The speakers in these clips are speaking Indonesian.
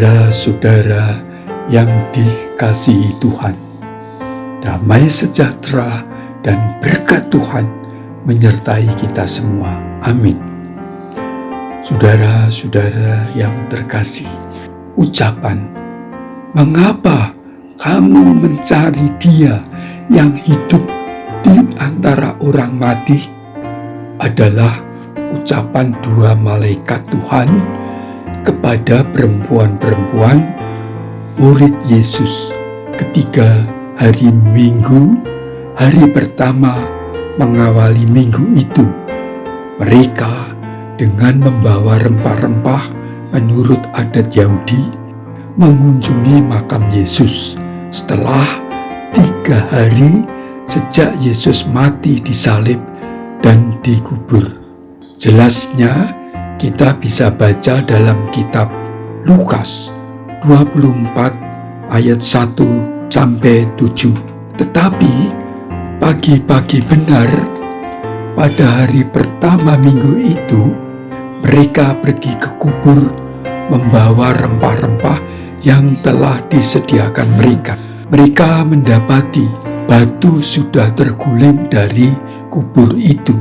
Saudara-saudara yang dikasihi Tuhan, damai sejahtera dan berkat Tuhan menyertai kita semua. Amin. Saudara-saudara yang terkasih, ucapan "Mengapa kamu mencari Dia yang hidup di antara orang mati?" adalah ucapan dua malaikat Tuhan kepada perempuan-perempuan murid Yesus ketika hari Minggu, hari pertama mengawali minggu itu. Mereka dengan membawa rempah-rempah menurut adat Yahudi mengunjungi makam Yesus setelah 3 hari sejak Yesus mati disalib dan dikubur. Jelasnya kita bisa baca dalam kitab Lukas 24 ayat 1-7. Tetapi pagi-pagi benar pada hari pertama minggu itu, mereka pergi ke kubur membawa rempah-rempah yang telah disediakan mereka. Mereka mendapati batu sudah terguling dari kubur itu,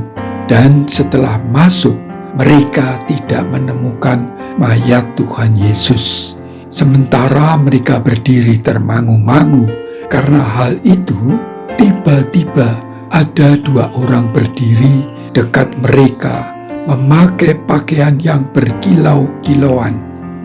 dan setelah masuk mereka tidak menemukan mayat Tuhan Yesus. Sementara mereka berdiri termangu-mangu karena hal itu, tiba-tiba ada 2 orang berdiri dekat mereka memakai pakaian yang berkilau-kilauan.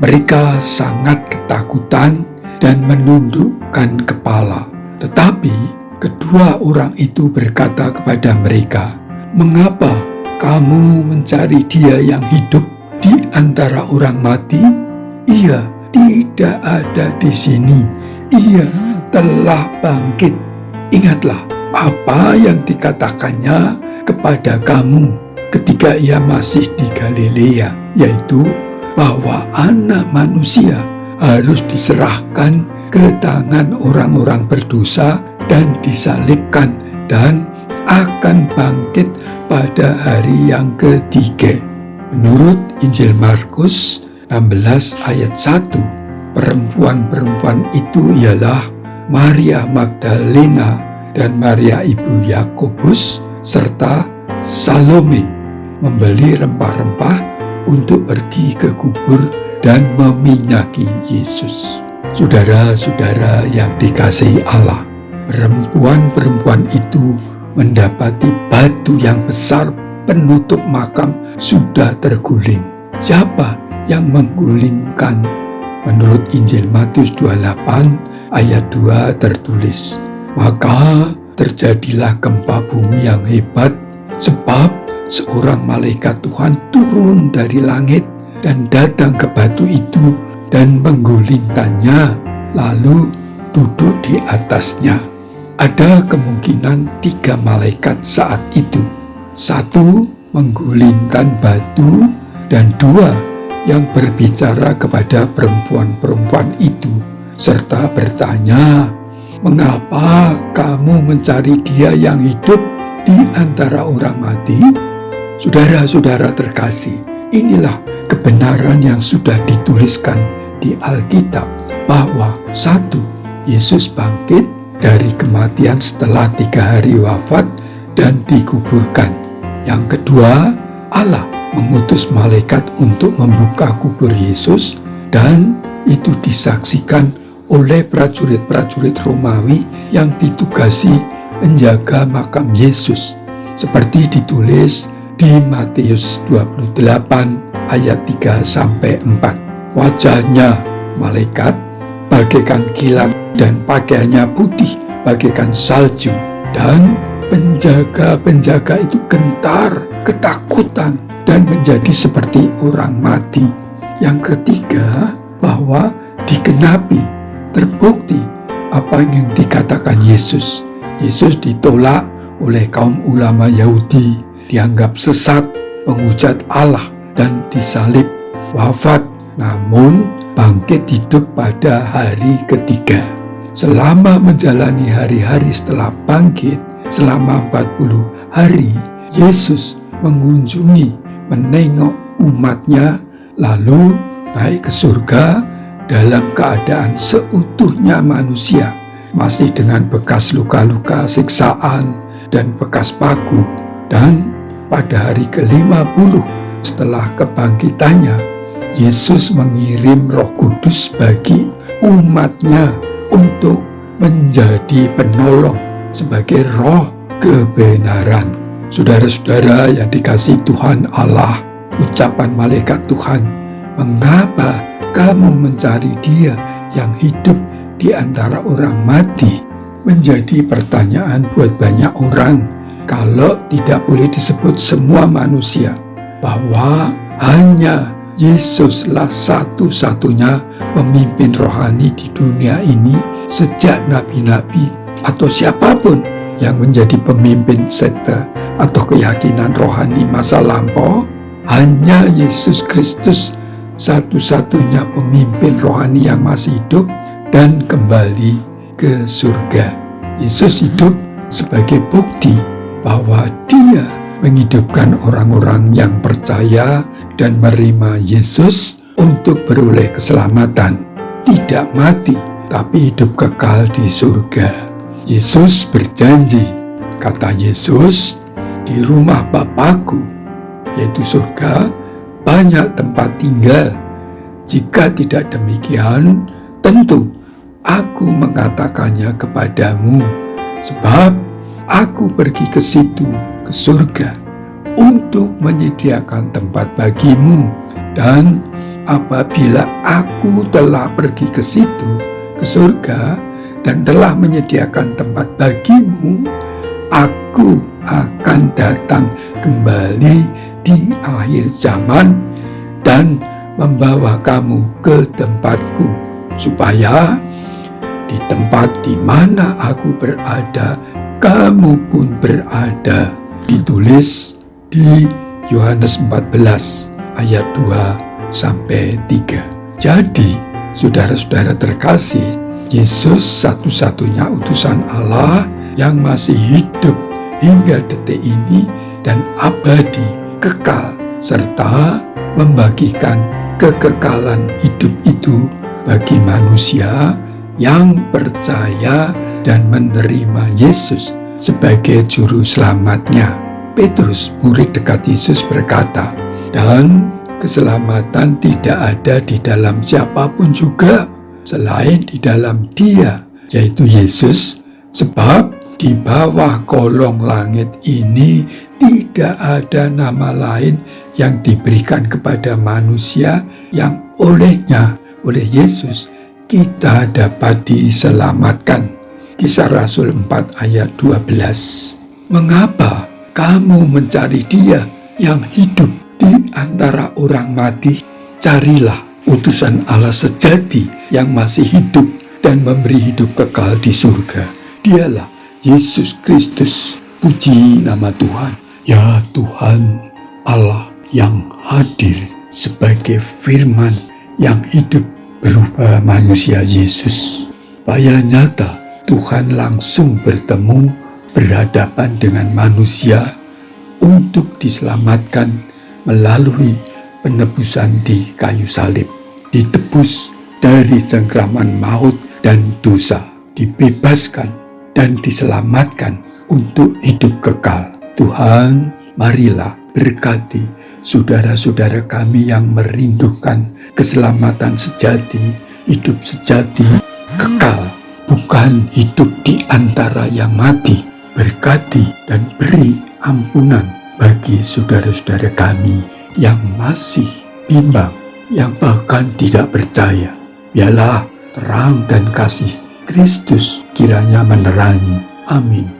Mereka sangat ketakutan dan menundukkan kepala. Tetapi kedua orang itu berkata kepada mereka, "Mengapa kamu mencari Dia yang hidup di antara orang mati? Ia tidak ada di sini. Ia telah bangkit. Ingatlah apa yang dikatakannya kepada kamu ketika Ia masih di Galilea, yaitu bahwa Anak Manusia harus diserahkan ke tangan orang-orang berdosa dan disalibkan dan akan bangkit pada hari yang ketiga." Menurut Injil Markus 16 ayat 1, perempuan-perempuan itu ialah Maria Magdalena dan Maria ibu Yakobus serta Salome membeli rempah-rempah untuk pergi ke kubur dan meminyaki Yesus. Saudara-saudara yang dikasihi Allah, perempuan-perempuan itu mendapati batu yang besar penutup makam sudah terguling. Siapa yang menggulingkan? Menurut Injil Matius 28 ayat 2 tertulis, "Maka terjadilah gempa bumi yang hebat, sebab seorang malaikat Tuhan turun dari langit dan datang ke batu itu dan menggulingkannya, lalu duduk di atasnya." Ada kemungkinan 3 malaikat saat itu. 1 menggulingkan batu dan 2 yang berbicara kepada perempuan-perempuan itu serta bertanya, "Mengapa kamu mencari Dia yang hidup di antara orang mati?" Saudara-saudara terkasih, inilah kebenaran yang sudah dituliskan di Alkitab bahwa 1. Yesus bangkit dari kematian setelah 3 hari wafat dan dikuburkan. Yang kedua, Allah mengutus malaikat untuk membuka kubur Yesus, dan itu disaksikan oleh prajurit-prajurit Romawi yang ditugasi menjaga makam Yesus, seperti ditulis di Matius 28 ayat 3-4. Wajahnya malaikat bagaikan kilat dan pakaiannya putih bagaikan salju, dan penjaga-penjaga itu gentar, ketakutan, dan menjadi seperti orang mati. Yang ketiga, bahwa digenapi, terbukti apa yang dikatakan Yesus. Yesus ditolak oleh kaum ulama Yahudi, dianggap sesat, penghujat Allah, dan disalib, wafat, namun bangkit hidup pada hari ketiga. Selama menjalani hari-hari setelah bangkit, selama 40 hari, Yesus mengunjungi, menengok umatnya, lalu naik ke surga dalam keadaan seutuhnya manusia, masih dengan bekas luka-luka, siksaan, dan bekas paku. Dan pada hari ke-50 setelah kebangkitannya, Yesus mengirim Roh Kudus bagi umatnya untuk menjadi penolong sebagai roh kebenaran. Saudara-saudara yang dikasihi Tuhan Allah, ucapan malaikat Tuhan, "Mengapa kamu mencari Dia yang hidup di antara orang mati?" menjadi pertanyaan buat banyak orang, kalau tidak boleh disebut semua manusia, bahwa hanya Yesuslah satu-satunya pemimpin rohani di dunia ini sejak nabi-nabi atau siapapun yang menjadi pemimpin sekte atau keyakinan rohani masa lampau. Hanya Yesus Kristus satu-satunya pemimpin rohani yang masih hidup dan kembali ke surga. Yesus hidup sebagai bukti bahwa Dia menghidupkan orang-orang yang percaya dan menerima Yesus untuk beroleh keselamatan, tidak mati tapi hidup kekal di surga. Yesus berjanji, kata Yesus, "Di rumah Bapakku, yaitu surga, banyak tempat tinggal. Jika tidak demikian, tentu Aku mengatakannya kepadamu, sebab Aku pergi ke situ, ke surga, untuk menyediakan tempat bagimu. Dan apabila Aku telah pergi ke situ, ke surga, dan telah menyediakan tempat bagimu, Aku akan datang kembali di akhir zaman dan membawa kamu ke tempatku, supaya di tempat di mana Aku berada, kamu pun berada." Ditulis di Yohanes 14 ayat 2-3. Jadi, saudara-saudara terkasih, Yesus satu-satunya utusan Allah yang masih hidup hingga detik ini dan abadi, kekal, serta membagikan kekekalan hidup itu bagi manusia yang percaya dan menerima Yesus sebagai juru selamatnya. Petrus, murid dekat Yesus, berkata, "Dan keselamatan tidak ada di dalam siapapun juga selain di dalam Dia, yaitu Yesus, sebab di bawah kolong langit ini tidak ada nama lain yang diberikan kepada manusia yang oleh Yesus kita dapat diselamatkan." Kisah Rasul 4 ayat 12. "Mengapa kamu mencari Dia yang hidup di antara orang mati? Carilah utusan Allah sejati yang masih hidup dan memberi hidup kekal di surga. Dialah Yesus Kristus." Puji nama Tuhan. Ya Tuhan Allah yang hadir sebagai firman yang hidup berupa manusia Yesus. Supaya nyata Tuhan langsung bertemu berhadapan dengan manusia untuk diselamatkan melalui penebusan di kayu salib, ditebus dari cengkraman maut dan dosa, dibebaskan dan diselamatkan untuk hidup kekal. Tuhan, marilah berkati saudara-saudara kami yang merindukan keselamatan sejati, hidup sejati, kekal, bukan hidup di antara yang mati. Berkati dan beri ampunan bagi saudara-saudara kami yang masih bimbang, yang bahkan tidak percaya. Biarlah terang dan kasih Kristus kiranya menerangi. Amin.